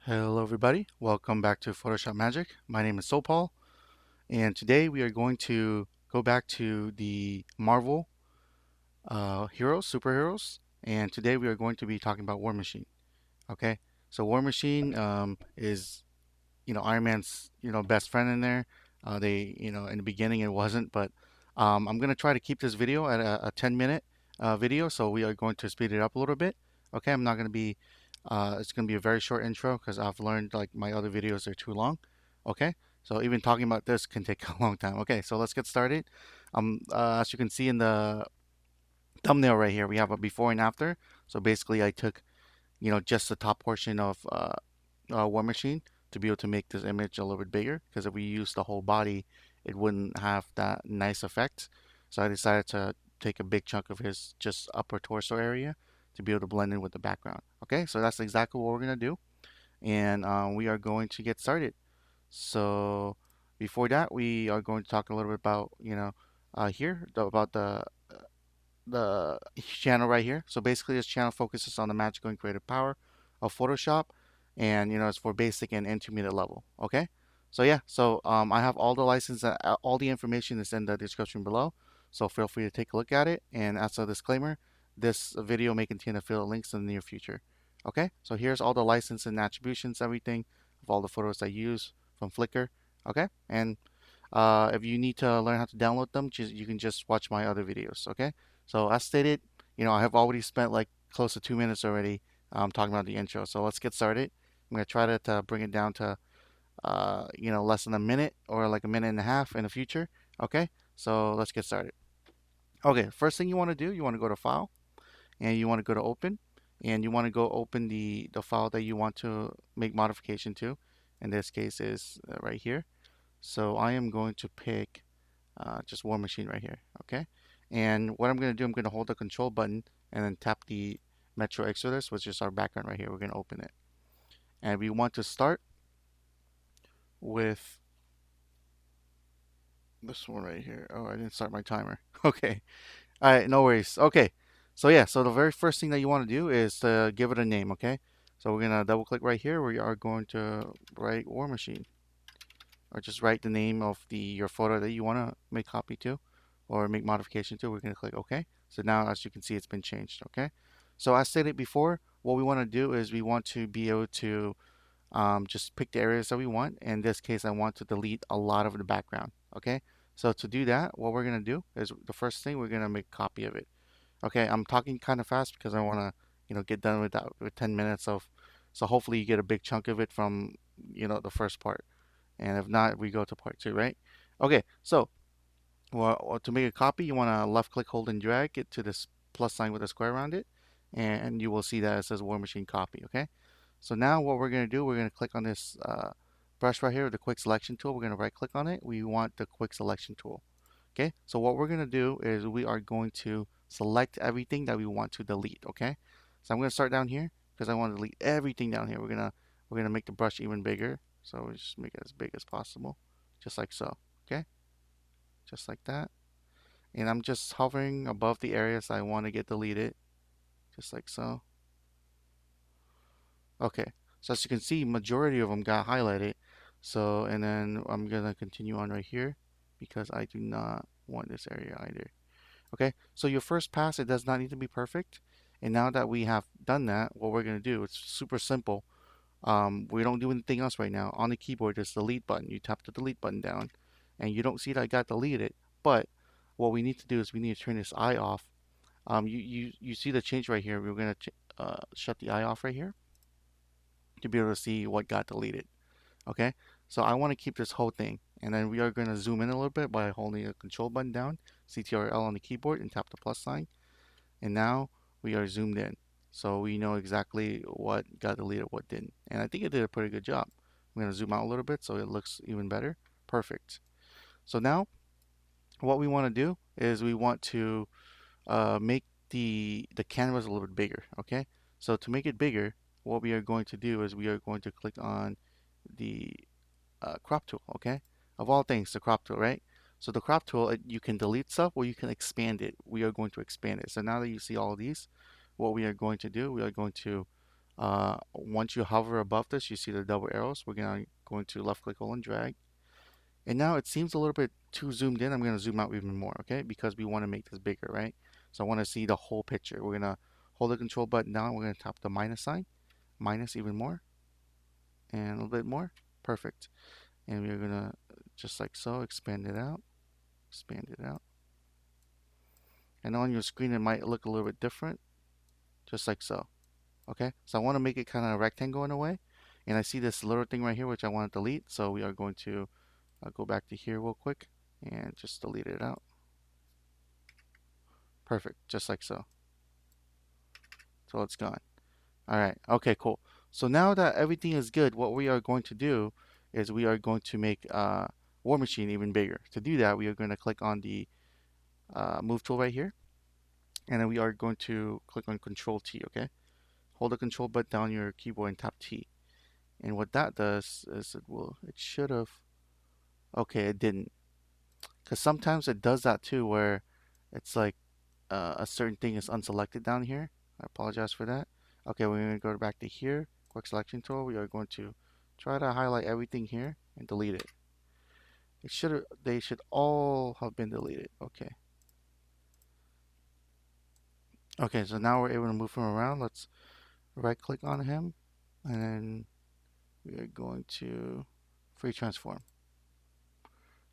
Hello everybody, welcome back to Photoshop Magic. My name is Sophal, and today we are going to go back to the Marvel heroes, superheroes, and today we are going to be talking about War Machine. Okay, so War Machine is Iron Man's best friend in there. They in the beginning it wasn't, but I'm gonna try to keep this video at a 10-minute video, so we are going to speed it up a little bit. Okay, I'm not gonna be. It's gonna be a very short intro because I've learned like my other videos are too long. Okay, so even talking about this can take a long time. Okay, so let's get started. As you can see in the thumbnail right here, we have a before and after. So basically, I took just the top portion of War Machine to be able to make this image a little bit bigger because if we use the whole body, it wouldn't have that nice effect. So I decided to take a big chunk of his just upper torso area to be able to blend in with the background. Okay, so that's exactly what we're gonna do, and we are going to get started. So before that, we are going to talk a little bit about about the channel right here. So basically, this channel focuses on the magical and creative power of Photoshop, and it's for basic and intermediate level. Okay, so yeah, I have all the license, all the information is in the description below. So feel free to take a look at it. And as a disclaimer, this video may contain affiliate links in the near future. Okay, so here's all the license and attributions, everything of all the photos I use from Flickr. Okay, and if you need to learn how to download them, you can just watch my other videos. Okay. So as stated, I have already spent like close to 2 minutes already talking about the intro. So let's get started. I'm gonna try to bring it down to less than a minute or like a minute and a half in the future. Okay. So let's get started. Okay. First thing you want to do, you want to go to File and you want to go to Open, and you want to go open the file that you want to make modification to. In this case is right here. So I am going to pick just War Machine right here. Okay. And what I'm going to do, I'm going to hold the control button and then tap the Metro Exodus, which is our background right here. We're going to open it. And we want to start with this one right here. Oh, I didn't start my timer. Okay. All right, no worries. Okay. So yeah, so the very first thing that you want to do is to give it a name, okay? So we're going to double click right here. We are going to write War Machine, or just write the name of your photo that you want to make copy to or make modification to. We're going to click OK. So now, as you can see, it's been changed. Okay. So as stated before, what we want to do is we want to be able to just pick the areas that we want. In this case, I want to delete a lot of the background. Okay. So to do that, what we're going to do is the first thing we're going to make a copy of it. Okay. I'm talking kind of fast because I want to, get done with that with 10 minutes of. So hopefully you get a big chunk of it from, the first part. And if not, we go to part two, right? Okay, so to make a copy, you want to left click, hold, and drag it to this plus sign with a square around it. And you will see that it says War Machine copy, okay? So now what we're going to do, we're going to click on this brush right here, the quick selection tool. We're going to right click on it. We want the quick selection tool. Okay, so what we're going to do is we are going to select everything that we want to delete, okay? So I'm going to start down here because I want to delete everything down here. We're gonna make the brush even bigger. So we just make it as big as possible, just like so, okay? Just like that. And I'm just hovering above the areas I want to get deleted, just like so. Okay, so as you can see, majority of them got highlighted. So, and then I'm gonna continue on right here because I do not want this area either. Okay, so your first pass, it does not need to be perfect. And now that we have done that, what we're gonna do, it's super simple. We don't do anything else right now. On the keyboard, there's the delete button. You tap the delete button down, and you don't see that I got deleted. But what we need to do is we need to turn this eye off. You see the change right here. We're gonna shut the eye off right here to be able to see what got deleted. Okay, so I want to keep this whole thing, and then we are gonna zoom in a little bit by holding the control button down, CTRL on the keyboard, and tap the plus sign. And now we are zoomed in. So we know exactly what got deleted, what didn't. And I think it did a pretty good job. I'm going to zoom out a little bit so it looks even better. Perfect. So now what we want to do is we want to make the canvas a little bit bigger. Okay. So to make it bigger, what we are going to do is we are going to click on the crop tool. Okay. Of all things, the crop tool, right? So the crop tool, you can delete stuff or you can expand it. We are going to expand it. So now that you see all of these, what we are going to do, we are going to Once you hover above this, you see the double arrows. We're going to left click, hold, and drag. And now it seems a little bit too zoomed in. I'm going to zoom out even more, okay? Because we want to make this bigger, right? So I want to see the whole picture. We're going to hold the control button down. We're going to tap the minus sign, minus even more, and a little bit more. Perfect. And we're going to, just like so, expand it out, expand it out. And on your screen, it might look a little bit different, just like so. Okay, so I want to make it kind of rectangle in a way. And I see this little thing right here, which I want to delete. So we are going to go back to here real quick and just delete it out. Perfect, just like so. So it's gone. All right, okay, cool. So now that everything is good, what we are going to do is we are going to make War Machine even bigger. To do that, we are going to click on the move tool right here. And then we are going to click on Control T, okay? Hold the control button down your keyboard and tap T. And what that does is it should have, okay, it didn't. Because sometimes it does that too, where it's like a certain thing is unselected down here. I apologize for that. Okay, we're going to go back to here, quick selection tool. We are going to try to highlight everything here and delete it. They should all have been deleted. Okay. Okay, so now we're able to move him around. Let's right click on him and then we are going to free transform.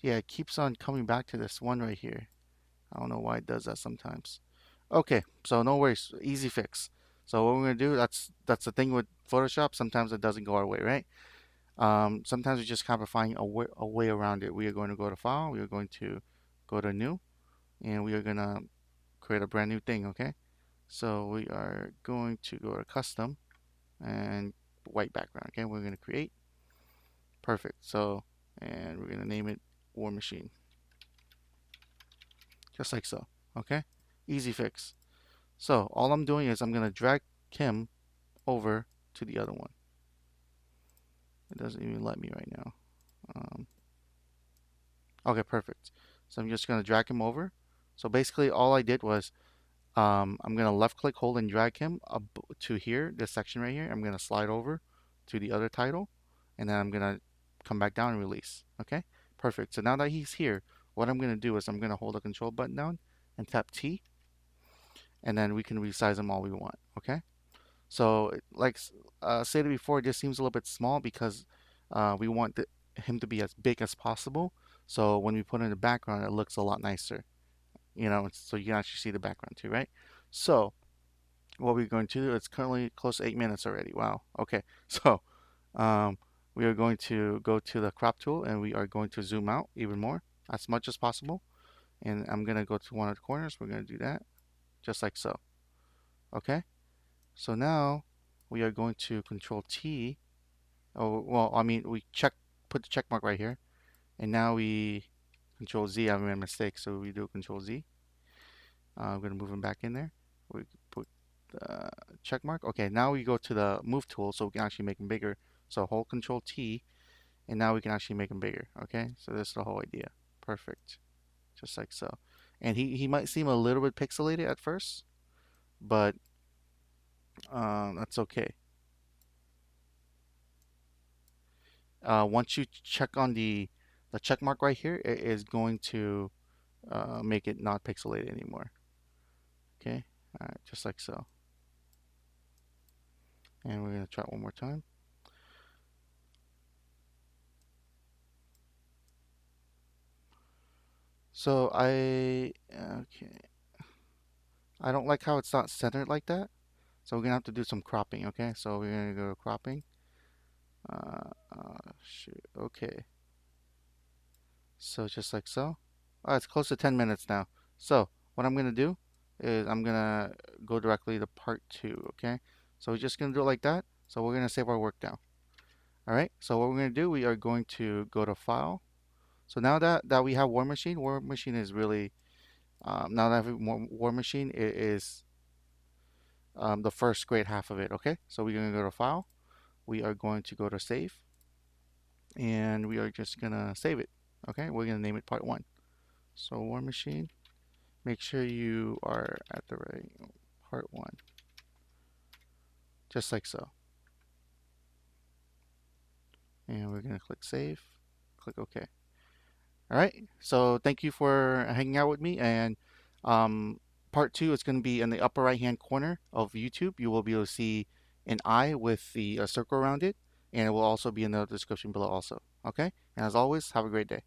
Yeah, it keeps on coming back to this one right here. I don't know why it does that sometimes. Okay, so no worries, easy fix. So what we're gonna do, that's the thing with Photoshop. Sometimes it doesn't go our way, right? Sometimes we just kind of find a way around it. We are going to go to File. We are going to go to New, and we are gonna create a brand new thing. Okay, so we are going to go to Custom and white background. Okay, we're gonna create. Perfect. So, and we're gonna name it War Machine, just like so. Okay, easy fix. So all I'm doing is I'm going to drag him over to the other one. It doesn't even let me right now. Okay, perfect. So I'm just going to drag him over. So basically all I did was I'm going to left click, hold, and drag him up to here, this section right here. I'm going to slide over to the other title, and then I'm going to come back down and release. Okay, perfect. So now that he's here, what I'm going to do is I'm going to hold the control button down and tap T, and then we can resize them all we want. Okay. So, like stated before, this seems a little bit small because we want him to be as big as possible. So when we put in the background, it looks a lot nicer. You know, so you can actually see the background too, right? So what we're going to do, it's currently close to 8 minutes already. Wow. Okay. So um, we are going to go to the crop tool and we are going to zoom out even more as much as possible. And I'm going to go to one of the corners. We're going to do that just like so. Okay. So now we are going to Control T. Oh, well, I mean, put the check mark right here. And now we Control Z. I made a mistake, so we do Control Z. I'm going to move him back in there. We put the check mark. Okay, now we go to the move tool so we can actually make him bigger. So hold Control T, and now we can actually make him bigger. Okay, so this is the whole idea. Perfect. Just like so. And he might seem a little bit pixelated at first, but that's okay. Once you check on the check mark right here, it is going to make it not pixelated anymore. Okay, all right, just like so. And we're gonna try it one more time. So okay, I don't like how it's not centered like that. So we're gonna have to do some cropping. Okay, so we're gonna go to cropping. Shoot. Okay. So just like so. It's close to 10 minutes now. So what I'm gonna do is I'm gonna go directly to part two. Okay. So we're just gonna do it like that. So we're gonna save our work now. All right. So what we're gonna do, we are going to go to File. So now that we have War Machine is really now that we have War Machine, it is the first great half of it. Okay. So we're gonna go to File. We are going to go to Save, and we are just gonna save it. Okay. We're gonna name it Part One. So War Machine. Make sure you are at the right Part One. just like so. And we're going to click save, click OK. All right. So thank you for hanging out with me. And part two is going to be in the upper right hand corner of YouTube. You will be able to see an eye with the circle around it. And it will also be in the description below also. Okay. And as always, have a great day.